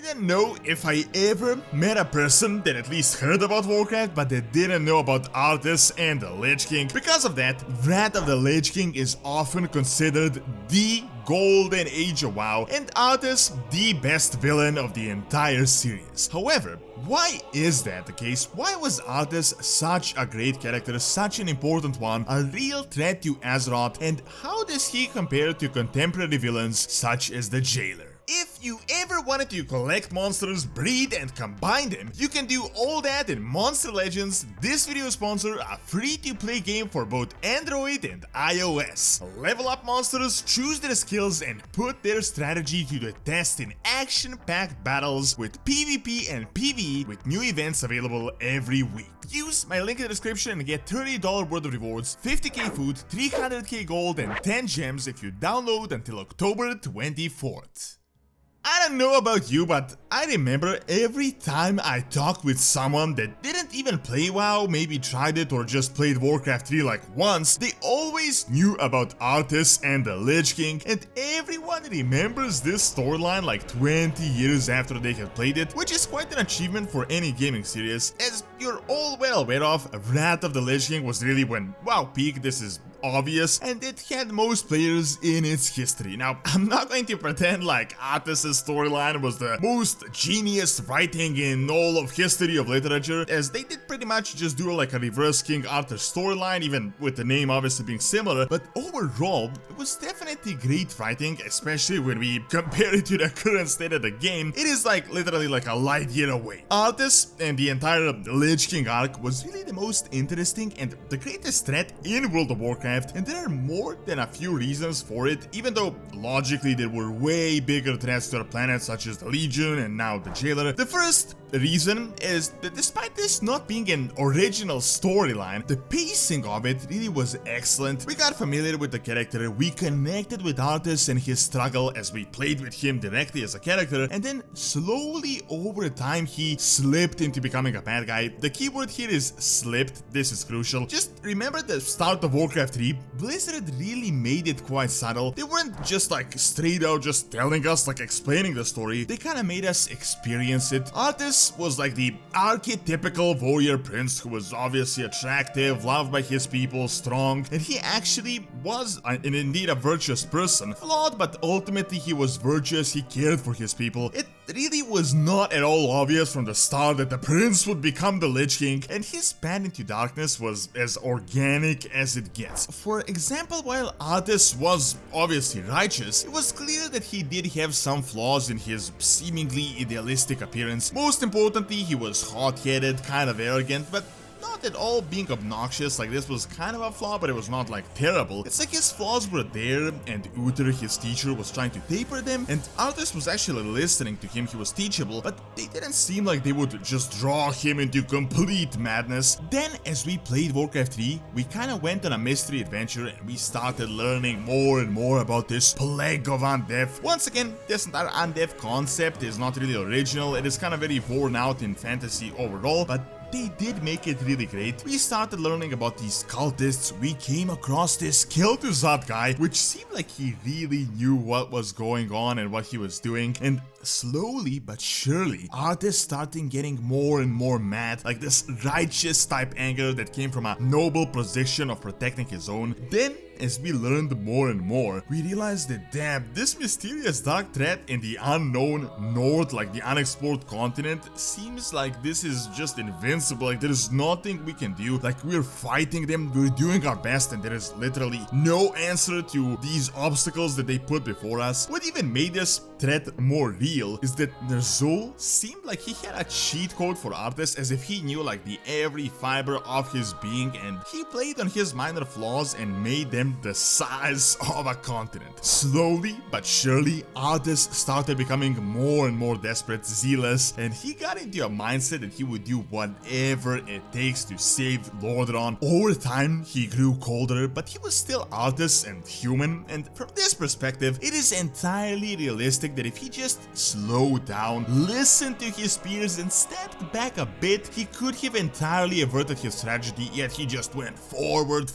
don't know if I ever met a person that at least heard about Warcraft but that didn't know about Arthas and the Lich King. Because of that, Wrath of the Lich King is often considered the golden age of WoW, and Arthas the best villain of the entire series. However, why is that the case? Why was Arthas such a great character, such an important one, a real threat to Azeroth, and how does he compare to contemporary villains such as the Jailer? If you ever wanted to collect monsters, breed and combine them, you can do all that in Monster Legends. This video sponsor, a free-to-play game for both Android and iOS. Level up monsters, choose their skills and put their strategy to the test in action-packed battles with PvP and PvE with new events available every week. Use my link in the description and get $30 worth of rewards, 50k food, 300k gold and 10 gems if you download until October 24th. I don't know about you, but I remember every time I talked with someone that didn't even play WoW, maybe tried it or just played Warcraft 3 like once, they always knew about Arthas and the Lich King, and everyone remembers this storyline like 20 years after they had played it, which is quite an achievement for any gaming series. As you're all well aware of, Wrath of the Lich King was really when WoW peaked, this is obvious, and it had most players in its history. Now, I'm not going to pretend like Arthas' storyline was the most genius writing in all of history of literature, as they did pretty much just do like a reverse King Arthur storyline, even with the name obviously being similar, but overall, it was definitely great writing, especially when we compare it to the current state of the game. It is like literally like a light year away. Arthas and the entire Lich King arc was really the most interesting and the greatest threat in World of Warcraft, and there are more than a few reasons for it, even though logically there were way bigger threats to our planet such as the Legion and now the Jailer. The first reason is that despite this not being an original storyline, the pacing of it really was excellent. We got familiar with the character, we connected with Arthas and his struggle as we played with him directly as a character, and then slowly over time he slipped into becoming a bad guy. The keyword here is slipped, this is crucial. Just remember the start of Warcraft 3, Blizzard really made it quite subtle. They weren't just like straight out just telling us, like explaining the story, they kinda made us experience it. Arthas was like the archetypical warrior prince who was obviously attractive, loved by his people, strong, and he actually was and indeed a virtuous person. Flawed, but ultimately he was virtuous, he cared for his people. It really was not at all obvious from the start that the prince would become the Lich King, and his path into darkness was as organic as it gets. For example, while Arthas was obviously righteous, it was clear that he did have some flaws in his seemingly idealistic appearance. Most importantly, he was hot-headed, kind of arrogant, but not at all being obnoxious. Like, this was kind of a flaw, but it was not like terrible. It's like his flaws were there and Uther, his teacher, was trying to taper them, and Arthas was actually listening to him. He was teachable, but they didn't seem like they would just draw him into complete madness. Then as we played Warcraft 3, we kind of went on a mystery adventure and we started learning more and more about this plague of undeath. Once again, this entire undeath concept is not really original. It is kind of very worn out in fantasy overall, but they did make it really great. We started learning about these cultists. We came across this Kel'Thuzad guy, which seemed like he really knew what was going on and what he was doing. And slowly but surely, Arthas started getting more and more mad, like this righteous type anger that came from a noble position of protecting his own. Then, as we learned more and more, we realized that damn, this mysterious dark threat in the unknown north, like the unexplored continent, seems like this is just invincible. Like, there is nothing we can do. Like, we're fighting them, we're doing our best, and there is literally no answer to these obstacles that they put before us. What even made this threat more real is that Ner'zhul seemed like he had a cheat code for Arthas, as if he knew like the every fiber of his being, and he played on his minor flaws and made them the size of a continent. Slowly but surely, Arthas started becoming more and more desperate, zealous, and he got into a mindset that he would do whatever it takes to save Lordaeron. Over time, he grew colder, but he was still Arthas and human, and from this perspective, it is entirely realistic that if he just slowed down, listened to his peers, and stepped back a bit, he could have entirely averted his tragedy, yet he just went forward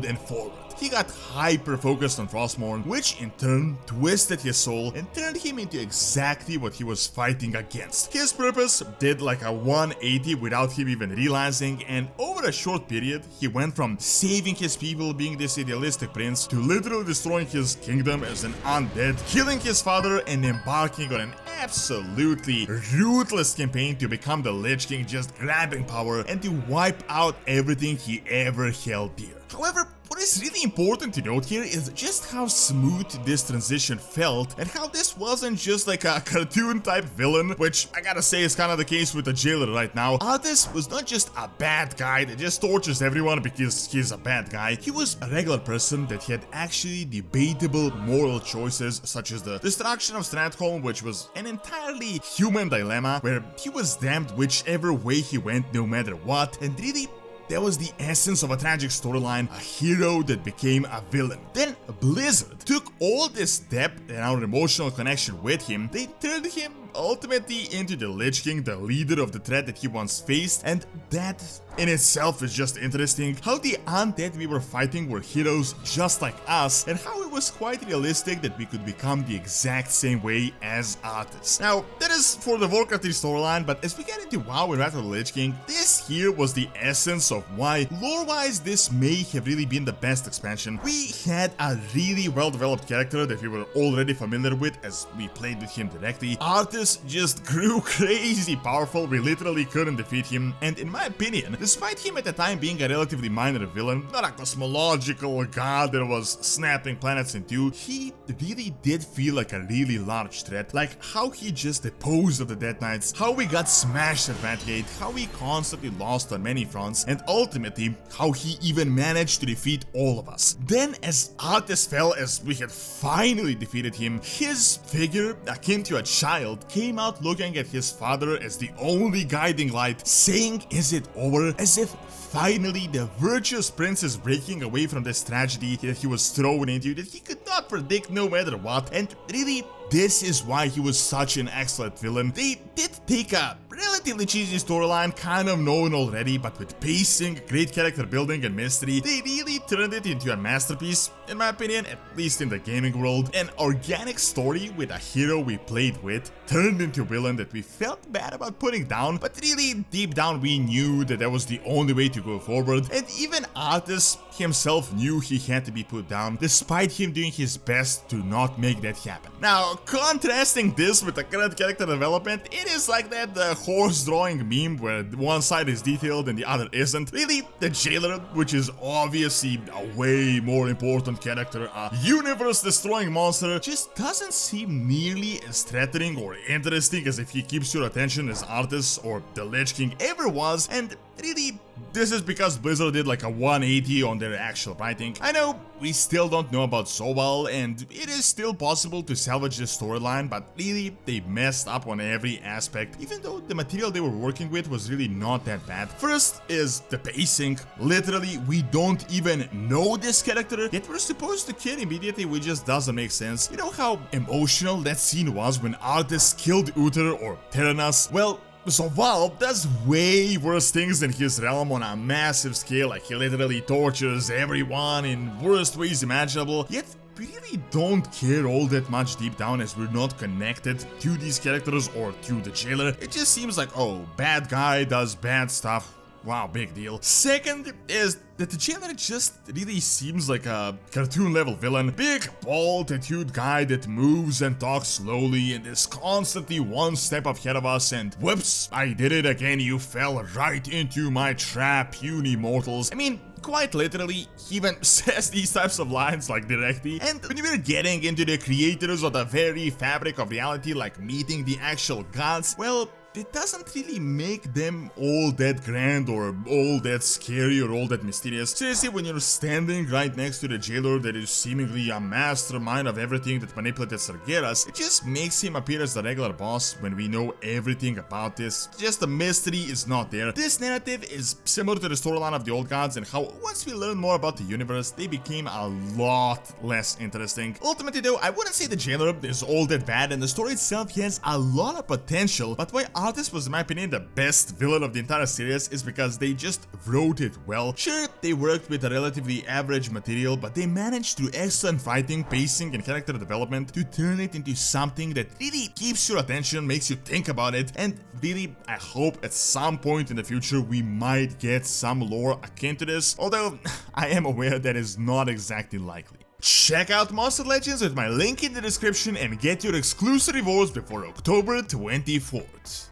and forward. he got hyper-focused on Frostmourne, which in turn twisted his soul and turned him into exactly what he was fighting against. His purpose did like a 180 without him even realizing, and over a short period, he went from saving his people, being this idealistic prince, to literally destroying his kingdom as an undead, killing his father, and embarking on an absolutely ruthless campaign to become the Lich King, just grabbing power and to wipe out everything he ever held dear. However, what is really important to note here is just how smooth this transition felt and how this wasn't just like a cartoon type villain, which I gotta say is kind of the case with the jailer right now. Arthas was not just a bad guy that just tortures everyone because he's a bad guy. He was a regular person that had actually debatable moral choices, such as the destruction of Stratholme, which was an entirely human dilemma where he was damned whichever way he went no matter what, and really that was the essence of a tragic storyline, a hero that became a villain. Then Blizzard took all this depth and our emotional connection with him, they turned him ultimately into the Lich King, the leader of the threat that he once faced, and that in itself is just interesting. How the undead we were fighting were heroes just like us, and how it was quite realistic that we could become the exact same way as Arthas. Now, that is for the Warcraft 3 storyline, but as we get into WoW and Wrath of the Lich King, this here was the essence of why, lore-wise, this may have really been the best expansion. We had a really well-developed character that we were already familiar with as we played with him directly. Arthas just grew crazy powerful, we literally couldn't defeat him, and in my opinion, despite him at the time being a relatively minor villain, not a cosmological god that was snapping planets in two, he really did feel like a really large threat. Like how he just deposed of the Death Knights, how we got smashed at Vantgate, how we constantly lost on many fronts, and ultimately how he even managed to defeat all of us. Then as Arthas fell, as we had finally defeated him, his figure, akin to a child, came out looking at his father as the only guiding light, saying, "Is it over?" As if finally the virtuous prince is breaking away from this tragedy that he was thrown into, that he could not predict no matter what. And really, this is why he was such an excellent villain. They did take a relatively cheesy storyline, kind of known already, but with pacing, great character building and mystery, they really turned it into a masterpiece, in my opinion, at least in the gaming world. An organic story with a hero we played with turned into a villain that we felt bad about putting down, but really deep down we knew that that was the only way to go forward, and even Arthas himself knew he had to be put down, despite him doing his best to not make that happen. Now, contrasting this with the current character development, it is like that horse drawing meme where one side is detailed and the other isn't. Really, the jailer, which is obviously a way more important character, a universe-destroying monster, just doesn't seem nearly as threatening or interesting as if he keeps your attention as Arthas or the Lich King ever was, and really, this is because Blizzard did like a 180 on their actual writing. I know we still don't know about Sobal, and it is still possible to salvage this storyline, but really, they messed up on every aspect, even though the material they were working with was really not that bad. First is the pacing. Literally, we don't even know this character, yet we're supposed to care immediately, which just doesn't make sense. You know how emotional that scene was when Arthas killed Uther or Theranos? Well, Sobal does way worse things in his realm on a massive scale, like he literally tortures everyone in worst ways imaginable, yet we really don't care all that much deep down as we're not connected to these characters or to the jailer. It just seems like, oh, bad guy does bad stuff. Wow, big deal. Second is that the jailer just really seems like a cartoon level villain. Big, bald, tattooed guy that moves and talks slowly and is constantly one step ahead of us, and whoops, I did it again, you fell right into my trap, puny mortals. I mean, quite literally, he even says these types of lines like directly. And when we're getting into the creators of the very fabric of reality, like meeting the actual gods, well, it doesn't really make them all that grand or all that scary or all that mysterious. Seriously, when you're standing right next to the jailer that is seemingly a mastermind of everything that manipulated Sargeras, it just makes him appear as the regular boss when we know everything about this. Just the mystery is not there. This narrative is similar to the storyline of the Old Gods and how once we learn more about the universe, they became a lot less interesting. Ultimately though, I wouldn't say the jailer is all that bad and the story itself has a lot of potential, but why Arthas was, in my opinion, the best villain of the entire series is because they just wrote it well. Sure, they worked with a relatively average material, but they managed through excellent writing, pacing, and character development to turn it into something that really keeps your attention, makes you think about it, and really, I hope at some point in the future we might get some lore akin to this, although I am aware that is not exactly likely. Check out Monster Legends with my link in the description and get your exclusive rewards before October 24th.